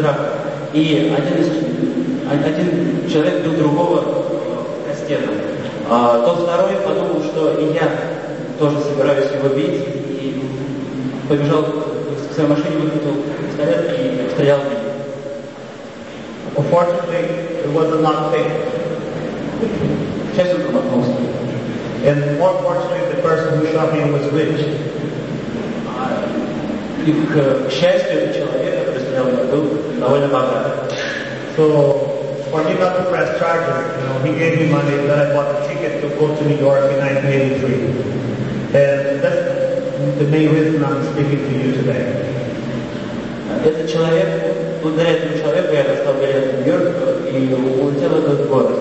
драка. И один человек бил другого кастетом. Тот второй подумал, что и я тоже собираюсь его бить, и побежал к своей машине, выхватил пистолет и стрелял в меня. Unfortunately, it was a not fatal. К счастью, он промахнулся. And more fortunately, the person who shot me was rich. И к счастью, этот человек, который стрелял в меня, был довольно богат. So, for me not to press charges, he gave me money that I bought a ticket to go to New York in 1983. And that's the main reason I'm speaking to you today. Этот человек, благодаря этому человеку я достал билет в Нью-Йорк и улетел в этот город.